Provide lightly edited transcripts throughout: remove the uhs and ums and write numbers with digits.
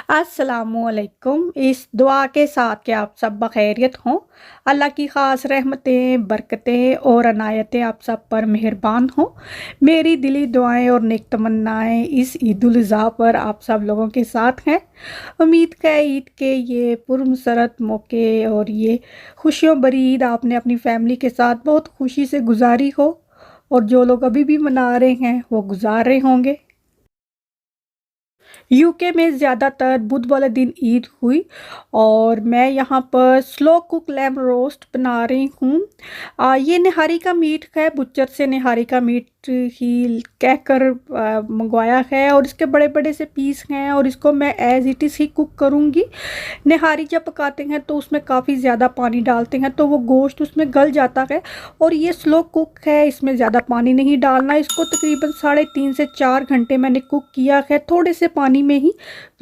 अस्सलामुअलैकुम। इस दुआ के साथ कि आप सब बखैरियत हों। अल्लाह की ख़ास रहमतें, बरकतें और अनायतें आप सब पर मेहरबान हों। मेरी दिली दुआएं और नेक तमन्नाएं इस ईद उल अज़हा पर आप सब लोगों के साथ हैं। उम्मीद है ईद के ये पुरमसरत मौके और ये खुशियों भरी ईद आपने अपनी फैमिली के साथ बहुत खुशी से गुजारी हो, और जो लोग अभी भी मना रहे हैं वो गुजार रहे होंगे। यूके में ज़्यादातर बुध वाले दिन ईद हुई, और मैं यहाँ पर स्लो कुक लैम्ब रोस्ट बना रही हूँ। ये निहारी का मीट है, बुच्चर से निहारी का मीट ही कहकर मंगवाया है, और इसके बड़े बड़े से पीस हैं, और इसको मैं as it is he cook करूँगी। निहारी जब पकाते हैं तो उसमें काफ़ी ज़्यादा पानी डालते हैं तो वो गोश्त उसमें गल जाता है, और ये स्लो कुक है, इसमें ज़्यादा पानी नहीं डालना। इसको तकरीबन 3.5 से 4 घंटे मैंने कुक किया है। थोड़े से पानी में ही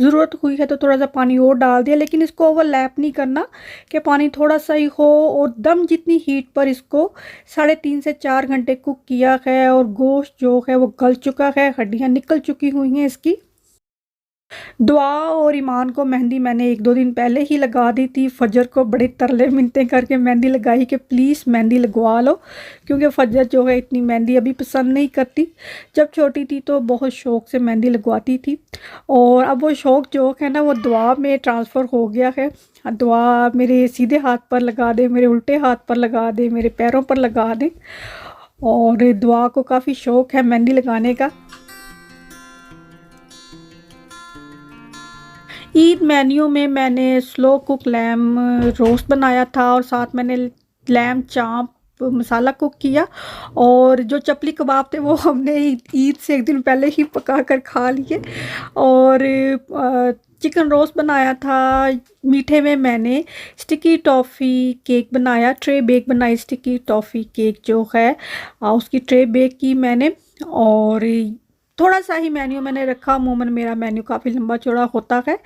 ज़रूरत हुई है तो थोड़ा सा पानी और डाल दिया, लेकिन इसको ओवरलैप नहीं करना कि पानी थोड़ा सा ही हो। और दम जितनी हीट पर इसको 3.5 से 4 घंटे कुक किया है, और गोश्त जो है वो गल चुका है, हड्डियाँ निकल चुकी हुई हैं इसकी। दुआ और ईमान को मेहंदी मैंने 1-2 दिन पहले ही लगा दी थी। फजर को बड़े तरले मिन्नतें करके मेहंदी लगाई कि प्लीज़ मेहंदी लगवा लो, क्योंकि फजर जो है इतनी मेहंदी अभी पसंद नहीं करती। जब छोटी थी तो बहुत शौक़ से मेहंदी लगवाती थी, और अब वो शौक़ जो है ना वो दुआ में ट्रांसफ़र हो गया है। दुआ मेरे सीधे हाथ पर लगा दे, मेरे उल्टे हाथ पर लगा दे, मेरे पैरों पर लगा दे, और दुआ को काफ़ी शौक़ है मेहंदी लगाने का। ईद मेन्यू में मैंने स्लो कुक लैम रोस्ट बनाया था, और साथ मैंने लैम चाप मसाला कुक किया, और जो चपली कबाब थे वो हमने ईद से एक दिन पहले ही पका कर खा लिए। और चिकन रोस्ट बनाया था। मीठे में मैंने स्टिकी टॉफ़ी केक बनाया, ट्रे बेक बनाई। स्टिकी टॉफ़ी केक जो है उसकी ट्रे बेक की मैंने, और थोड़ा सा ही मेन्यू मैंने रखा। अमूमन मेरा मेन्यू काफ़ी लंबा चौड़ा होता है,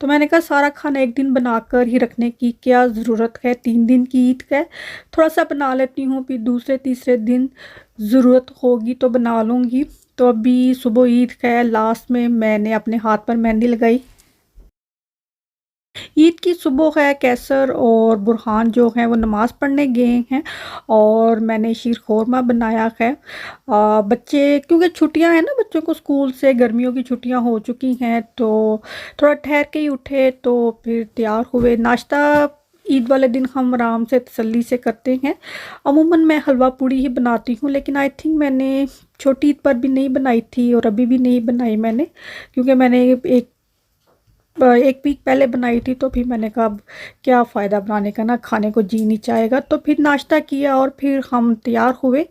तो मैंने कहा सारा खाना एक दिन बनाकर ही रखने की क्या ज़रूरत है, 3 दिन की ईद है, थोड़ा सा बना लेती हूँ, फिर दूसरे तीसरे दिन ज़रूरत होगी तो बना लूँगी। तो अभी सुबह ईद है, लास्ट में मैंने अपने हाथ पर मेहंदी लगाई। ईद की सुबह है, कैसर और बुरहान जो हैं वो नमाज़ पढ़ने गए हैं, और मैंने शीर खोरमा बनाया है। बच्चे क्योंकि छुट्टियां हैं ना, बच्चों को स्कूल से गर्मियों की छुट्टियां हो चुकी हैं, तो थोड़ा ठहर के ही उठे, तो फिर तैयार हुए। नाश्ता ईद वाले दिन हम आराम से तसल्ली से करते हैं। अमूमन मैं हलवा पूड़ी ही बनाती हूँ, लेकिन आई थिंक मैंने छोटी ईद पर भी नहीं बनाई थी, और अभी भी नहीं बनाई मैंने, क्योंकि मैंने एक वीक पहले बनाई थी, तो फिर मैंने कहा अब क्या फ़ायदा बनाने का, ना खाने को जी नहीं चाहेगा। तो फिर नाश्ता किया और फिर हम तैयार हुए।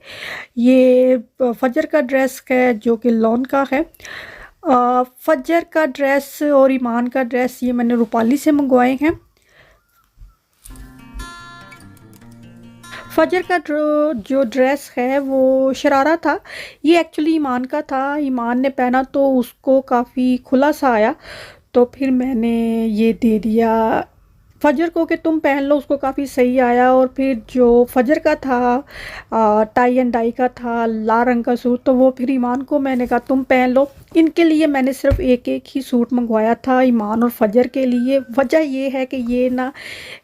ये फजर का ड्रेस है जो कि लॉन का है। फजर का ड्रेस और ईमान का ड्रेस ये मैंने रूपाली से मंगवाए हैं। फजर का जो ड्रेस है वो शरारा था। ये एक्चुअली ईमान का था। ईमान ने पहना तो उसको काफ़ी खुला सा आया, तो फिर मैंने ये दे दिया फजर को कि तुम पहन लो, उसको काफ़ी सही आया। और फिर जो फजर का था टाई एंड डाई का था, लाल रंग का सूट, तो वो फिर ईमान को मैंने कहा तुम पहन लो। इनके लिए मैंने सिर्फ एक एक ही सूट मंगवाया था, ईमान और फजर के लिए। वजह ये है कि ये ना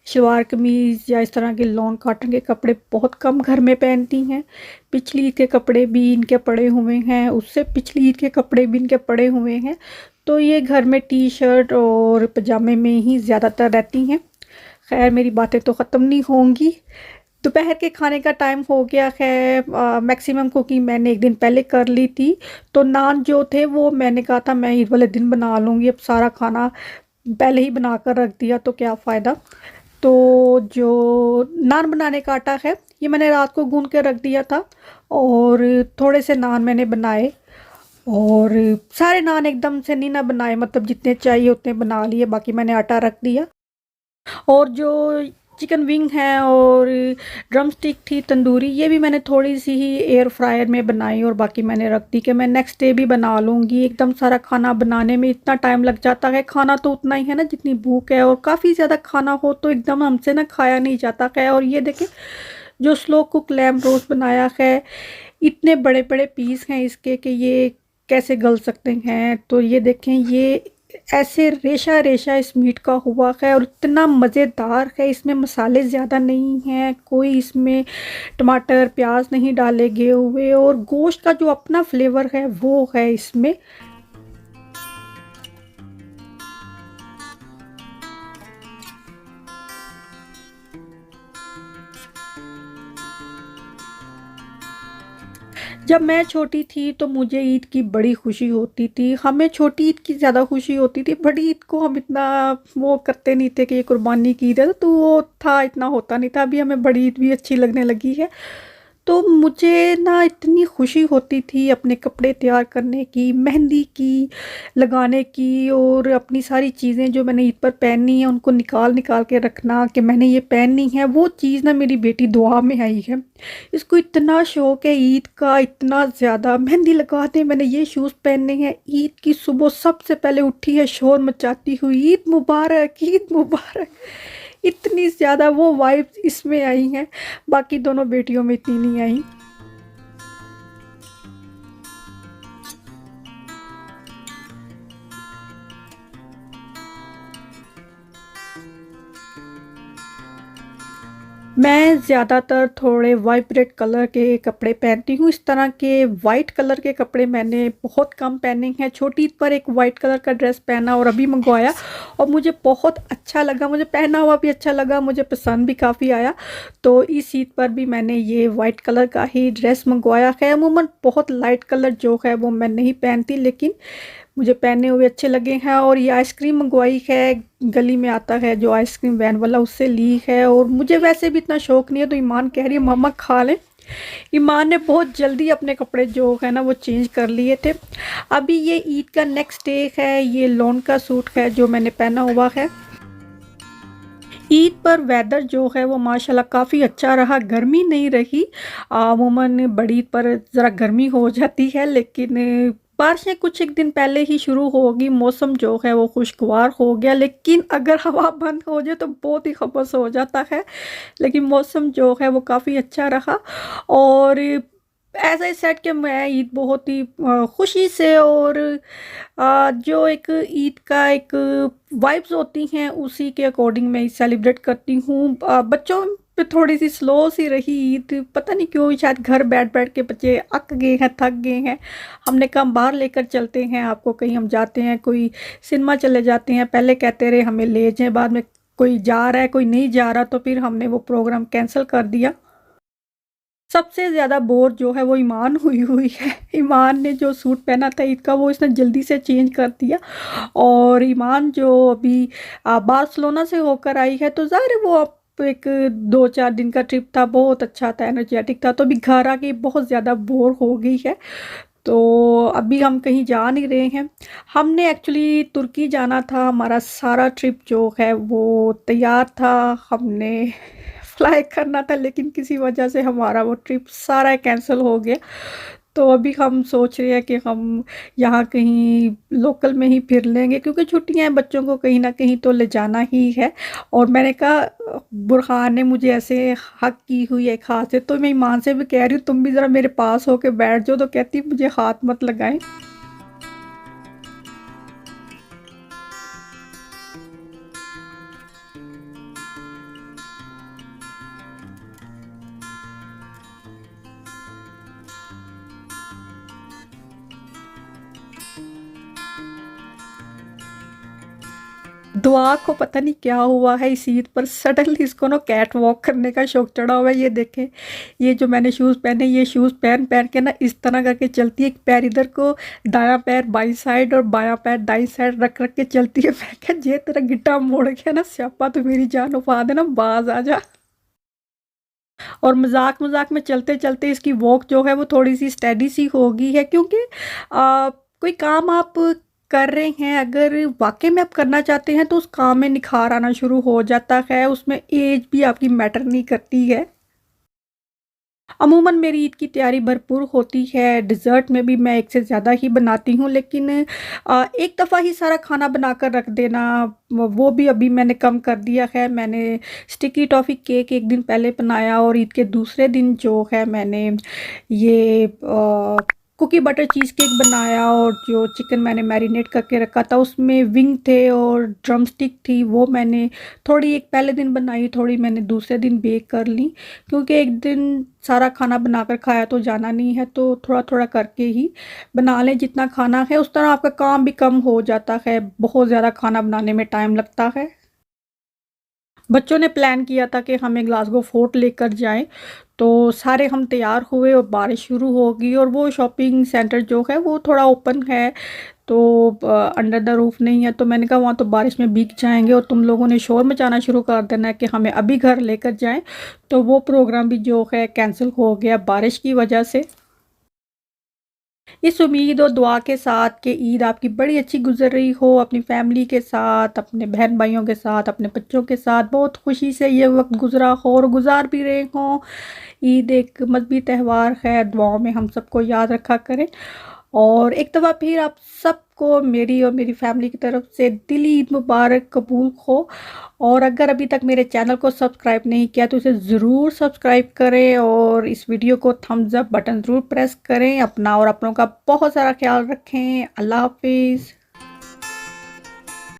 शलवार कमीज़ या इस तरह के लॉन कॉटन के कपड़े बहुत कम घर में पहनती हैं। पिछली ईद के कपड़े भी इनके पड़े हुए हैं, उससे पिछली ईद के कपड़े भी इनके पड़े हुए हैं, तो ये घर में टी शर्ट और पजामे में ही ज़्यादातर रहती हैं। खैर मेरी बातें तो ख़त्म नहीं होंगी। दोपहर के खाने का टाइम हो गया है। मैक्सिमम कुकिंग मैंने एक दिन पहले कर ली थी, तो नान जो थे वो मैंने कहा था मैं ईद वाले दिन बना लूँगी। अब सारा खाना पहले ही बना कर रख दिया तो क्या फ़ायदा। तो जो नान बनाने का आटा है ये मैंने रात को गूंद के रख दिया था, और थोड़े से नान मैंने बनाए, और सारे नान एकदम से नहीं ना बनाए, मतलब जितने चाहिए उतने बना लिए, बाकी मैंने आटा रख दिया। और जो चिकन विंग है और ड्रम स्टिक थी तंदूरी, ये भी मैंने थोड़ी सी ही एयर फ्रायर में बनाई, और बाकी मैंने रख दी कि मैं नेक्स्ट डे भी बना लूँगी। एकदम सारा खाना बनाने में इतना टाइम लग जाता है। खाना तो उतना ही है ना जितनी भूख है, और काफ़ी ज़्यादा खाना हो तो एकदम हमसे ना खाया नहीं जाता है। और ये देखें जो स्लो कुक लैम्ब रोस्ट बनाया है, इतने बड़े बड़े पीस हैं इसके कि ये कैसे गल सकते हैं। तो ये देखें, ये ऐसे रेशा रेशा इस मीट का हुआ है और इतना मज़ेदार है। इसमें मसाले ज़्यादा नहीं हैं, कोई इसमें टमाटर प्याज नहीं डाले गए हुए, और गोश्त का जो अपना फ्लेवर है वो है इसमें। जब मैं छोटी थी तो मुझे ईद की बड़ी खुशी होती थी। हमें छोटी ईद की ज़्यादा खुशी होती थी, बड़ी ईद को हम इतना वो करते नहीं थे कि ये कुर्बानी की ईद है, तो वो था, इतना होता नहीं था। अभी हमें बड़ी ईद भी अच्छी लगने लगी है। तो मुझे ना इतनी खुशी होती थी अपने कपड़े तैयार करने की, मेहंदी की, लगाने की, और अपनी सारी चीज़ें जो मैंने ईद पर पहननी है उनको निकाल निकाल के रखना कि मैंने ये पहननी है। वो चीज़ ना मेरी बेटी दुआ में आई है। इसको इतना शौक है ईद का, इतना ज़्यादा। मेहंदी लगाते हैं, मैंने ये शूज़ पहनने हैं। ईद की सुबह सबसे पहले उठी है शोर मचाती हुई, ईद मुबारक, ईद मुबारक। इतनी ज़्यादा वो वाइब्स इसमें आई हैं, बाकी दोनों बेटियों में इतनी नहीं आई। मैं ज़्यादातर थोड़े वाइब्रेंट कलर के कपड़े पहनती हूँ। इस तरह के वाइट कलर के कपड़े मैंने बहुत कम पहने हैं। छोटी ईद पर एक वाइट कलर का ड्रेस पहना और अभी मंगवाया, और मुझे बहुत अच्छा लगा, मुझे पहना हुआ भी अच्छा लगा, मुझे पसंद भी काफ़ी आया। तो इस ईद पर भी मैंने ये वाइट कलर का ही ड्रेस मंगवाया है। अमूमन बहुत लाइट कलर जो है वो मैं नहीं पहनती, लेकिन मुझे पहने हुए अच्छे लगे हैं। और ये आइसक्रीम मंगवाई है, गली में आता है जो आइसक्रीम वैन वाला, उससे ली है। और मुझे वैसे भी इतना शौक नहीं है, तो ईमान कह रही है मम्मा खा लें। ईमान ने बहुत जल्दी अपने कपड़े जो है ना वो चेंज कर लिए थे। अभी ये ईद का नेक्स्ट डे है। ये लॉन का सूट है जो मैंने पहना हुआ है। ईद पर वेदर जो है वो माशाल्लाह काफ़ी अच्छा रहा, गर्मी नहीं रही। अमूमन बड़ी ईद पर ज़रा गर्मी हो जाती है, लेकिन बारिशें कुछ एक दिन पहले ही शुरू होगी। मौसम जो है वो खुशगवार हो गया, लेकिन अगर हवा बंद हो जाए तो बहुत ही खबस हो जाता है। लेकिन मौसम जो है वो काफ़ी अच्छा रहा। और ऐसा ही सेट कि मैं ईद बहुत ही खुशी से, और जो एक ईद का एक वाइब्स होती हैं उसी के अकॉर्डिंग मैं सेलिब्रेट करती हूँ। बच्चों पे थोड़ी सी स्लो सी रही ईद, पता नहीं क्यों, शायद घर बैठ बैठ के बच्चे अक गए हैं, थक गए हैं। हमने कहा बाहर लेकर चलते हैं आपको, कहीं हम जाते हैं, कोई सिनेमा चले जाते हैं। पहले कहते रहे हमें ले जाएं, बाद में कोई जा रहा है कोई नहीं जा रहा, तो फिर हमने वो प्रोग्राम कैंसिल कर दिया। सबसे ज़्यादा बोर जो है वो ईमान हुई हुई है। ईमान ने जो सूट पहना था ईद का वो इसने जल्दी से चेंज कर दिया। और ईमान जो अभी बार्सिलोना से होकर आई है, तो ज़ाहिर है वो अब एक 2-4 दिन का ट्रिप था, बहुत अच्छा था, एनर्जेटिक था। तो अभी घर आके बहुत ज़्यादा बोर हो गई है। तो अभी हम कहीं जा नहीं रहे हैं। हमने एक्चुअली तुर्की जाना था, हमारा सारा ट्रिप जो है वो तैयार था, हमने फ्लाई करना था, लेकिन किसी वजह से हमारा वो ट्रिप सारा कैंसिल हो गया। तो अभी हम सोच रहे हैं कि हम यहाँ कहीं लोकल में ही फिर लेंगे, क्योंकि छुट्टियां हैं, बच्चों को कहीं ना कहीं तो ले जाना ही है। और मैंने कहा बुरहान ने मुझे ऐसे हक की हुई है हाथ से, तो मैं ईमान से भी कह रही हूँ तुम भी ज़रा मेरे पास होके बैठ जाओ, तो कहती मुझे हाथ मत लगाएं। दुआ को पता नहीं क्या हुआ है, इस ईद पर सडनली इसको ना कैट वॉक करने का शौक चढ़ा हुआ है। ये देखें, ये जो मैंने शूज़ पहने, ये शूज़ पहन पहन के ना इस तरह करके चलती है। एक पैर इधर को, दायां पैर बाई साइड और बायां पैर दाई साइड रख रख के चलती है। मैं क्या जे तेरा गिट्टा मोड़ गया ना स्यापा, तो मेरी जान उफा देना, बाज आ जा। और मजाक मजाक में चलते चलते इसकी वॉक जो है वो थोड़ी सी स्टेडी सी हो गई है, क्योंकि कोई काम आप कर रहे हैं, अगर वाकई में आप करना चाहते हैं तो उस काम में निखार आना शुरू हो जाता है, उसमें एज भी आपकी मैटर नहीं करती है। अमूमन मेरी ईद की तैयारी भरपूर होती है, डिज़र्ट में भी मैं एक से ज़्यादा ही बनाती हूँ, लेकिन एक दफ़ा ही सारा खाना बनाकर रख देना वो भी अभी मैंने कम कर दिया है। मैंने स्टिकी टॉफ़ी केक एक दिन पहले बनाया, और ईद के दूसरे दिन जो है मैंने ये कुकी बटर चीज़ केक बनाया, और जो चिकन मैंने मैरिनेट करके रखा था उसमें विंग थे और ड्रम स्टिक थी, वो मैंने थोड़ी एक पहले दिन बनाई, थोड़ी मैंने दूसरे दिन बेक कर ली, क्योंकि एक दिन सारा खाना बनाकर खाया तो जाना नहीं है, तो थोड़ा थोड़ा करके ही बना लें जितना खाना है। उस तरह आपका काम भी कम हो जाता है, बहुत ज़्यादा खाना बनाने में टाइम लगता है। बच्चों ने प्लान किया था कि हमें ग्लासगो फोर्ट लेकर जाएं, तो सारे हम तैयार हुए और बारिश शुरू हो गई, और वो शॉपिंग सेंटर जो है वो थोड़ा ओपन है, तो अंडर द रूफ नहीं है, तो मैंने कहा वहाँ तो बारिश में भीग जाएंगे और तुम लोगों ने शोर मचाना शुरू कर देना है कि हमें अभी घर लेकर जाएं। तो वो प्रोग्राम भी जो है कैंसिल हो गया बारिश की वजह से। इस उम्मीद और दुआ के साथ कि ईद आपकी बड़ी अच्छी गुजर रही हो, अपनी फैमिली के साथ, अपने बहन भाइयों के साथ, अपने बच्चों के साथ बहुत खुशी से ये वक्त गुजरा हो और गुजार भी रहे हों। ईद एक मजहबी त्यौहार है, दुआओं में हम सबको याद रखा करें। और एक दफ़ा फिर आप सबको मेरी और मेरी फैमिली की तरफ से दिली ईद मुबारक कबूल हो। और अगर अभी तक मेरे चैनल को सब्सक्राइब नहीं किया तो इसे ज़रूर सब्सक्राइब करें, और इस वीडियो को थम्स अप बटन ज़रूर प्रेस करें। अपना और अपनों का बहुत सारा ख्याल रखें। अल्लाह हाफिज़।